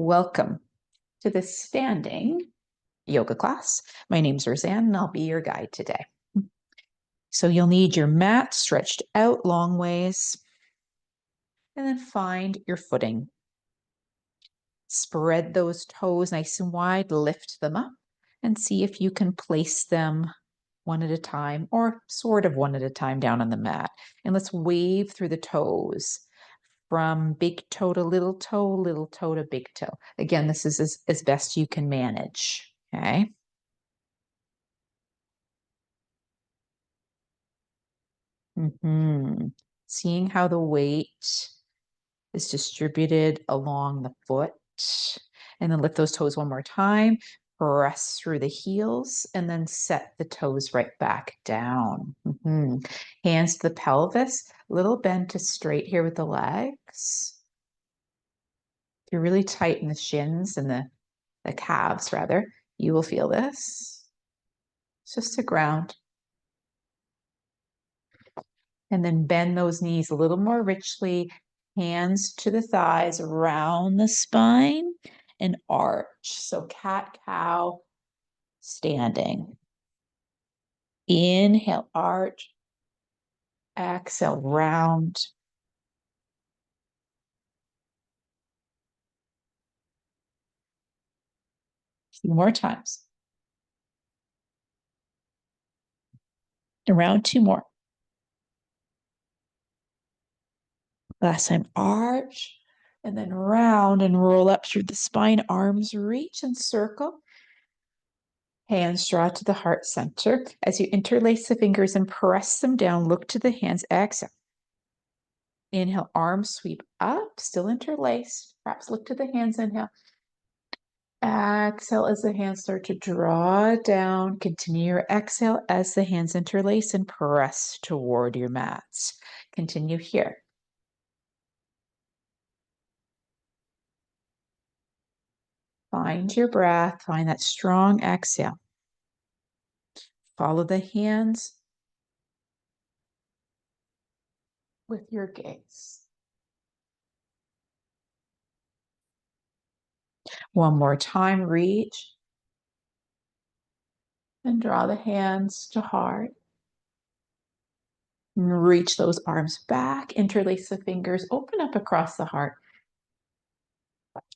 Welcome to this standing yoga class. My name's Roseanne and I'll be your guide today. So you'll need your mat stretched out long ways and then find your footing. Spread those toes nice and wide, lift them up and see if you can place them one at a time or sort of one at a time down on the mat. And let's wave through the toes from big toe to little toe to big toe. Again, this is as best you can manage, okay? Seeing how the weight is distributed along the foot. And then lift those toes one more time. Press through the heels and then set the toes right back down. Hands to the pelvis, little bend to straight here with the legs. If you're really tight in the shins and the calves rather, you will feel this. It's just to ground. And then bend those knees a little more richly, hands to the thighs, around the spine, and arch. So cat-cow standing. Inhale, arch. Exhale, round. A few more times. Around two more. Last time, arch, and then round and roll up through the spine, arms reach and circle. Hands draw to the heart center. As you interlace the fingers and press them down, look to the hands, exhale. Inhale, arms sweep up, still interlaced. Perhaps look to the hands, inhale. Exhale as the hands start to draw down. Continue your exhale as the hands interlace and press toward your mats. Continue here. Find your breath, find that strong exhale. Follow the hands with your gaze. One more time, reach and draw the hands to heart. Reach those arms back, interlace the fingers, open up across the heart.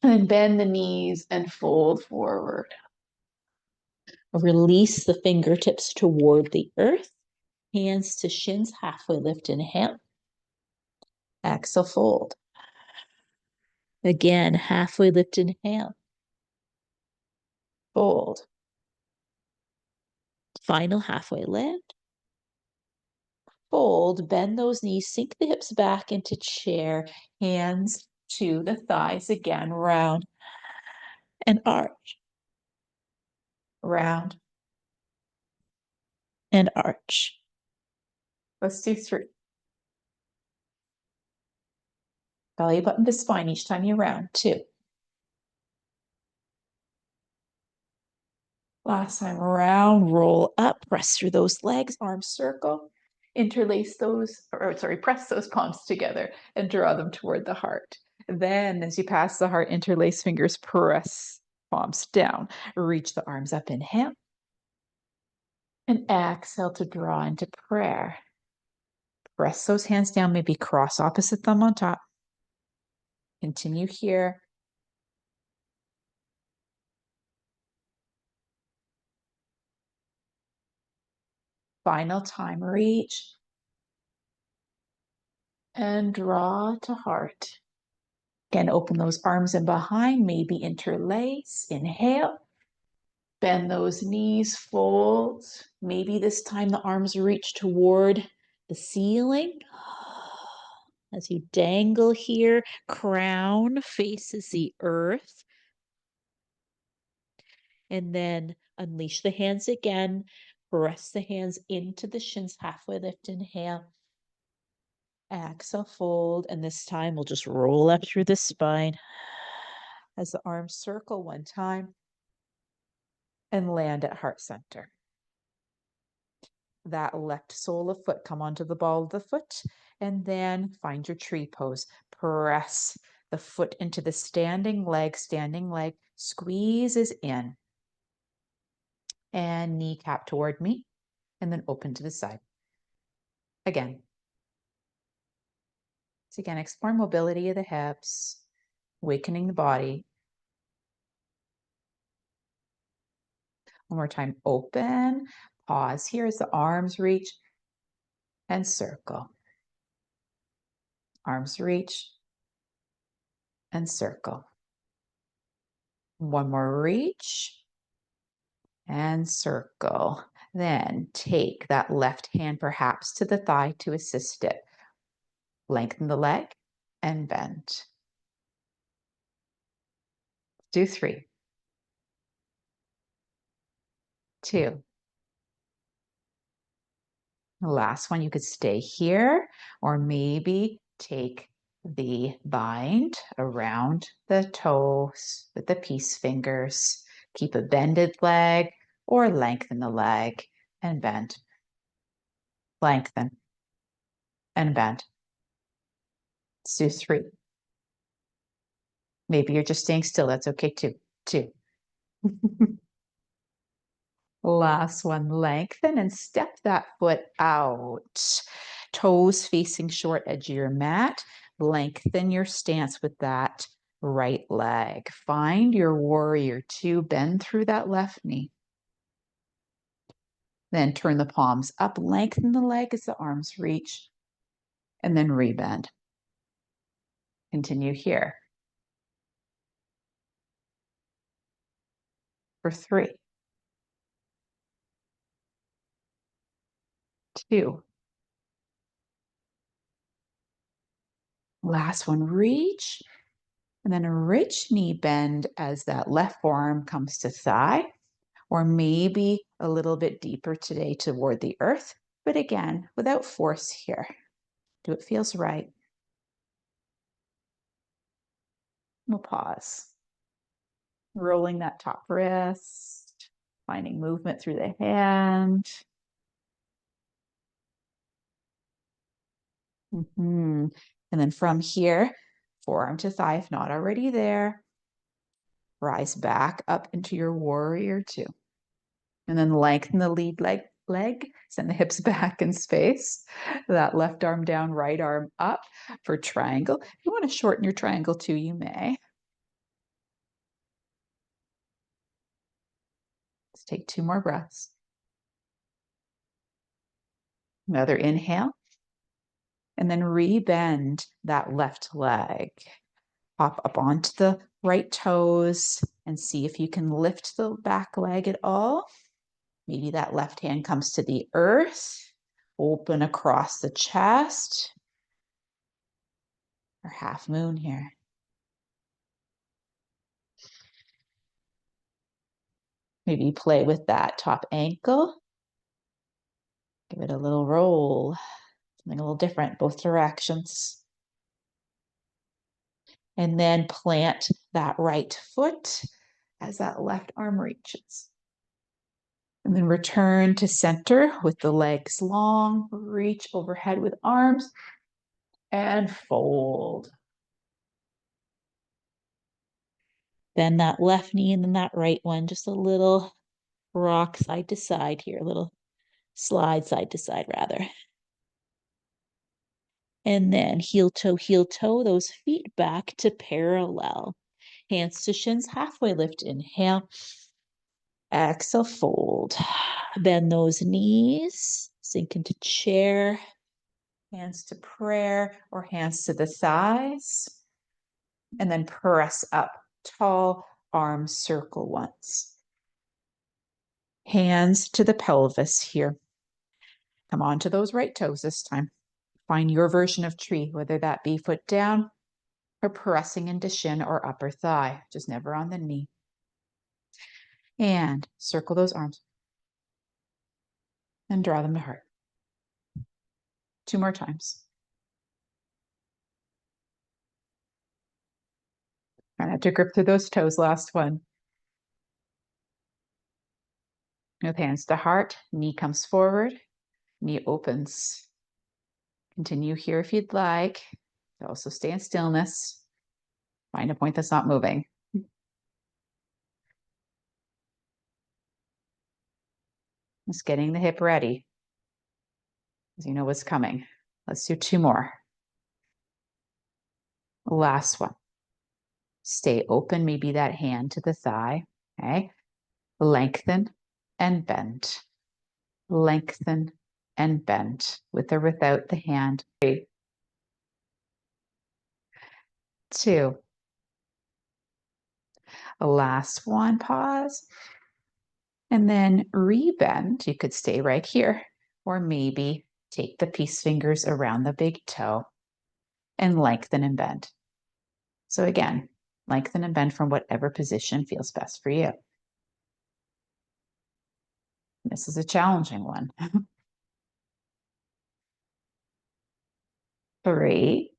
And then bend the knees and fold forward. Release the fingertips toward the earth. Hands to shins, halfway lift, inhale. Exhale, fold. Again, halfway lift, inhale. Fold. Final halfway lift. Fold, bend those knees, sink the hips back into chair. Hands to the thighs again, round and arch. Round and arch. Let's do 3. Belly button to spine each time you round. 2. Last time, round, roll up, press through those legs, arms circle, interlace those, press those palms together and draw them toward the heart. Then as you pass the heart, interlace fingers, press palms down, reach the arms up, inhale. And exhale to draw into prayer. Press those hands down, maybe cross opposite thumb on top. Continue here. Final time, reach and draw to heart. Again, open those arms in behind, maybe interlace. Inhale. Bend those knees, fold. Maybe this time the arms reach toward the ceiling. As you dangle here, crown faces the earth. And then unleash the hands again. Press the hands into the shins, halfway lift, inhale. Exhale, fold. And this time we'll just roll up through the spine as the arms circle one time and land at heart center. That left sole of foot, come onto the ball of the foot, and then find your tree pose. Press the foot into the standing leg, squeezes in. And kneecap toward me, and then open to the side. Again. So again, explore mobility of the hips, awakening the body. One more time, open, pause here as the arms reach, and circle. Arms reach, and circle. One more reach, and circle. Then take that left hand perhaps to the thigh to assist it. Lengthen the leg and bend. Do 3, 2. The last one, you could stay here, or maybe take the bind around the toes with the peace fingers. Keep a bended leg or lengthen the leg and bend. Lengthen and bend. Let's do 3. Maybe you're just staying still. That's okay too. 2. Last one, lengthen and step that foot out. Toes facing short edge of your mat. Lengthen your stance with that right leg. Find your warrior 2. Bend through that left knee. Then turn the palms up. Lengthen the leg as the arms reach. And then rebend. Continue here. For 3, 2. Last one, reach. And then a rich knee bend as that left forearm comes to thigh, or maybe a little bit deeper today toward the earth. But again, without force here. Do what feels right. We'll pause. Rolling that top wrist, finding movement through the hand. And then from here, forearm to thigh, if not already there. Rise back up into your warrior 2. And then lengthen the lead leg, send the hips back in space. That left arm down, right arm up for triangle. If you want to shorten your triangle too, you may. Let's take 2 more breaths. Another inhale. And then rebend that left leg. Hop up onto the right toes and see if you can lift the back leg at all. Maybe that left hand comes to the earth. Open across the chest. Or half moon here. Maybe play with that top ankle. Give it a little roll. Something a little different, both directions. And then plant that right foot as that left arm reaches. And then return to center with the legs long, reach overhead with arms, and fold. Then that left knee and then that right one, just a little rock side to side here, a little slide side to side rather. And then heel toe, those feet back to parallel. Hands to shins, halfway lift, inhale. Exhale, fold. Bend those knees, sink into chair. Hands to prayer or hands to the thighs. And then press up, tall, arms circle once. Hands to the pelvis here. Come on to those right toes this time. Find your version of tree, whether that be foot down or pressing into shin or upper thigh, just never on the knee. And circle those arms and draw them to heart. 2 more times. Try not to grip through those toes, last one. With hands to heart, knee comes forward, knee opens. Continue here if you'd like. Also stay in stillness. Find a point that's not moving. Just getting the hip ready, because you know what's coming. Let's do 2 more. Last one. Stay open, maybe that hand to the thigh, okay? Lengthen and bend. Lengthen and bend, with or without the hand. 3, 2. Last one, pause. And then rebend. You could stay right here, or maybe take the peace fingers around the big toe and lengthen and bend. So again, lengthen and bend from whatever position feels best for you. This is a challenging one. 3,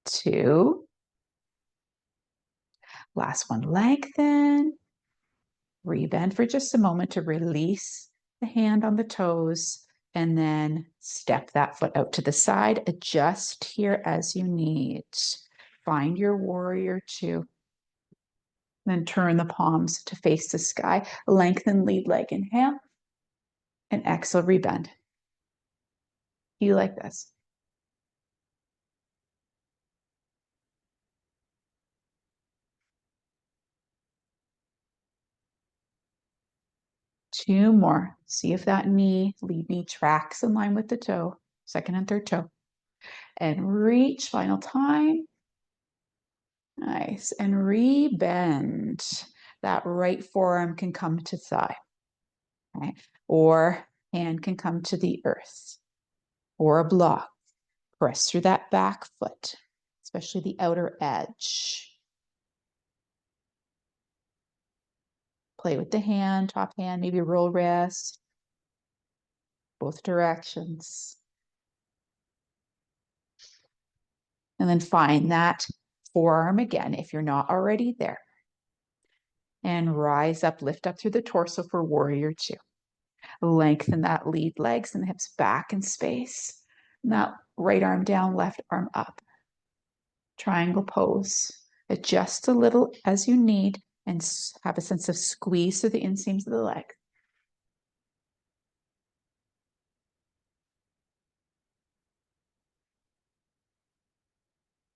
2. Last one, lengthen. Rebend for just a moment to release the hand on the toes, and then step that foot out to the side. Adjust here as you need. Find your warrior 2. Then turn the palms to face the sky. Lengthen lead leg, inhale, and exhale, rebend. You like this? Two more. See if that lead knee tracks in line with the toe, second and third toe. And reach, final time. Nice. And rebend. That right forearm can come to thigh, okay? Or hand can come to the earth, or a block. Press through that back foot, especially the outer edge. Play with the hand, top hand, maybe roll wrist, both directions. And then find that forearm again if you're not already there. And rise up, lift up through the torso for warrior 2. Lengthen that lead legs and the hips back in space. And that right arm down, left arm up. Triangle pose. Adjust a little as you need and have a sense of squeeze through the inseams of the leg.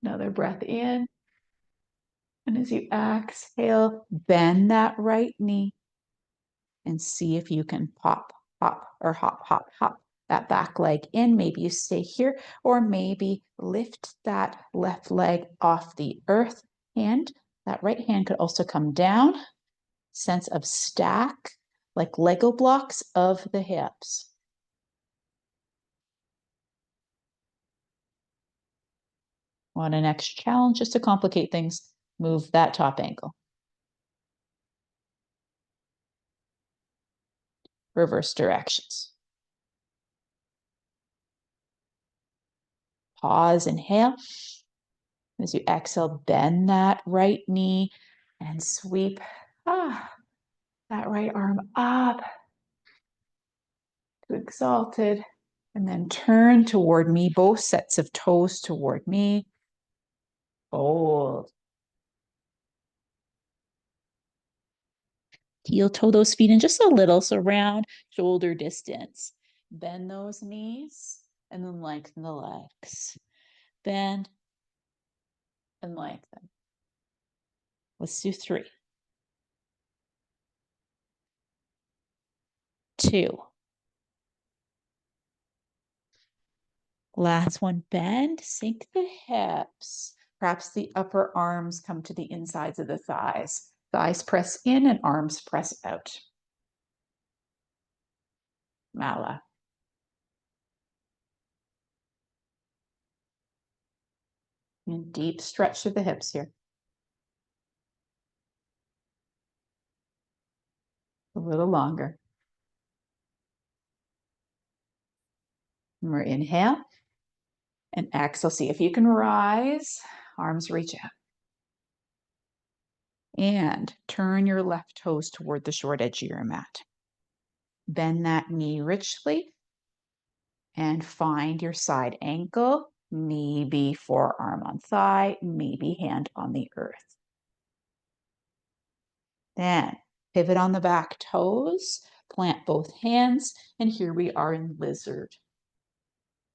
Another breath in. And as you exhale, bend that right knee and see if you can pop, hop, or hop, hop, hop that back leg in. Maybe you stay here, or maybe lift that left leg off the earth hand. That right hand could also come down. Sense of stack, like Lego blocks of the hips. On a next challenge, just to complicate things, move that top ankle. Reverse directions. Pause, inhale. As you exhale, bend that right knee and sweep that right arm up to exalted. And then turn toward me, both sets of toes toward me. Fold. Heel toe those feet in just a little, so round shoulder distance. Bend those knees and then lengthen the legs. Bend and lengthen. Let's do 3, 2. Last one, bend, sink the hips. Perhaps the upper arms come to the insides of the thighs. Thighs press in and arms press out. Mala. And deep stretch through the hips here. A little longer. And we're inhale and exhale. See if you can rise. Arms reach out. And turn your left toes toward the short edge of your mat. Bend that knee richly and find your side ankle Maybe forearm on thigh, maybe hand on the earth. Then pivot on the back toes, plant both hands, and here we are in lizard.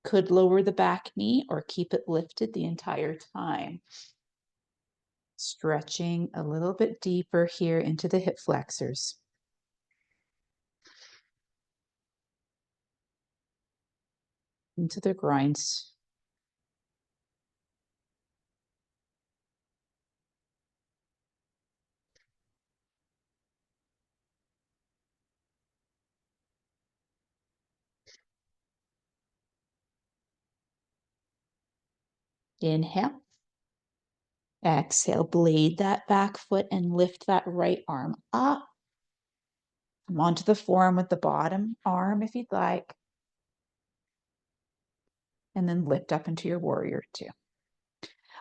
Could lower the back knee or keep it lifted the entire time. Stretching a little bit deeper here into the hip flexors. Into the groins. Inhale. Exhale, blade that back foot and lift that right arm up. Come onto the forearm with the bottom arm if you'd like. And then lift up into your warrior two.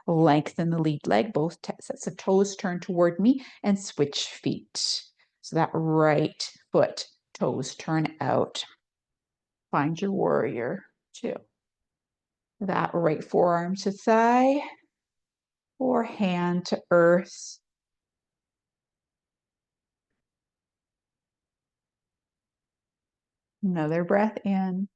Lengthen the lead leg, both sets of toes turn toward me, and switch feet. So that right foot, toes turn out. Find your warrior two. That right forearm to thigh or hand to earth. Another breath in.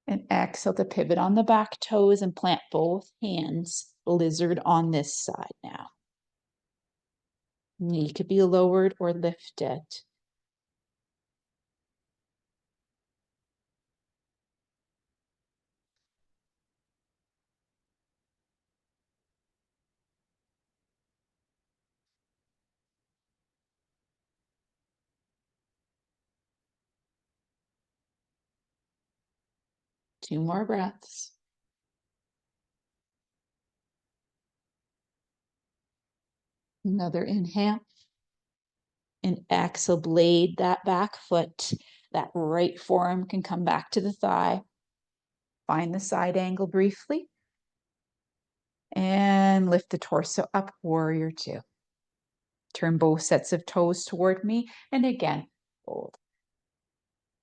And exhale to pivot on the back toes and plant both hands, lizard on this side now. Knee could be lowered or lifted. Two more breaths. Another inhale. And exhale, blade that back foot. That right forearm can come back to the thigh. Find the side angle briefly. And lift the torso up, warrior two. Turn both sets of toes toward me. And again, fold.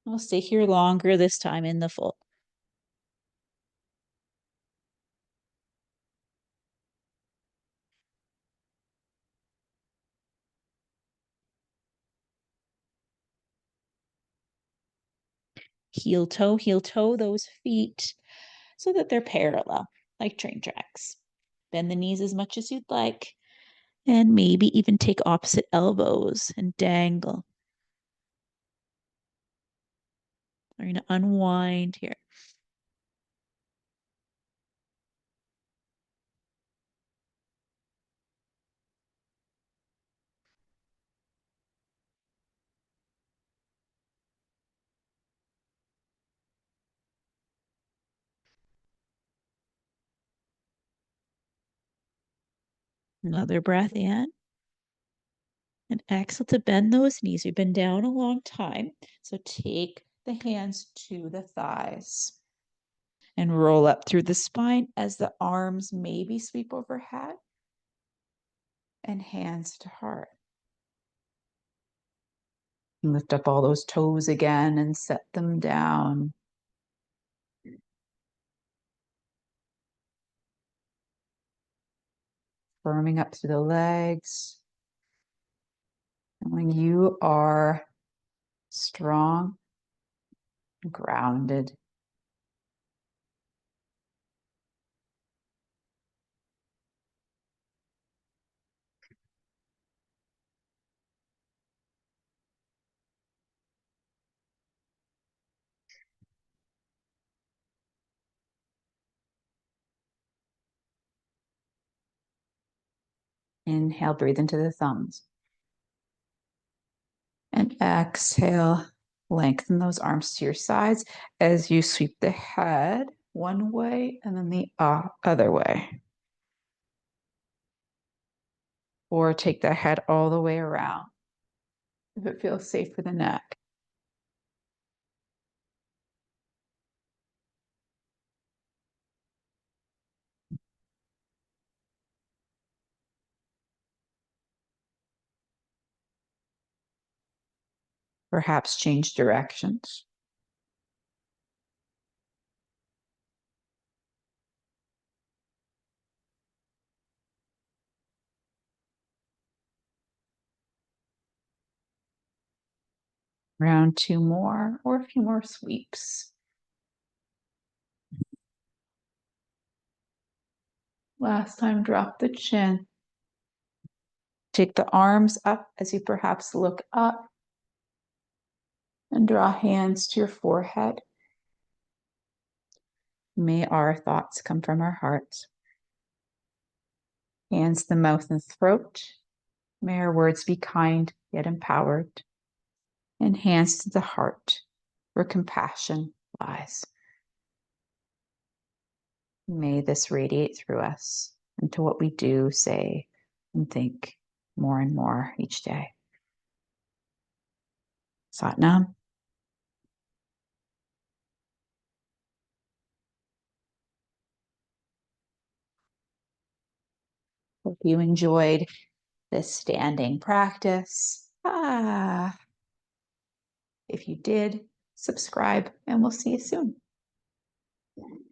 I'll stay here longer this time in the fold. Heel toe those feet so that they're parallel, like train tracks. Bend the knees as much as you'd like, and maybe even take opposite elbows and dangle. We're going to unwind here. Another breath in. And exhale to bend those knees. We've been down a long time. So take the hands to the thighs and roll up through the spine as the arms maybe sweep overhead and hands to heart. Lift up all those toes again and set them down. Firming up through the legs. And when you are strong, grounded, inhale, breathe into the thumbs. And exhale, lengthen those arms to your sides as you sweep the head one way and then the other way. Or take the head all the way around if it feels safe for the neck. Perhaps change directions. Round two more or a few more sweeps. Last time, drop the chin. Take the arms up as you perhaps look up and draw hands to your forehead. May our thoughts come from our hearts. Hands to the mouth and throat. May our words be kind yet empowered. And hands to the heart where compassion lies. May this radiate through us into what we do, say, and think more and more each day. Satnam. Hope you enjoyed this standing practice. If you did, subscribe and we'll see you soon.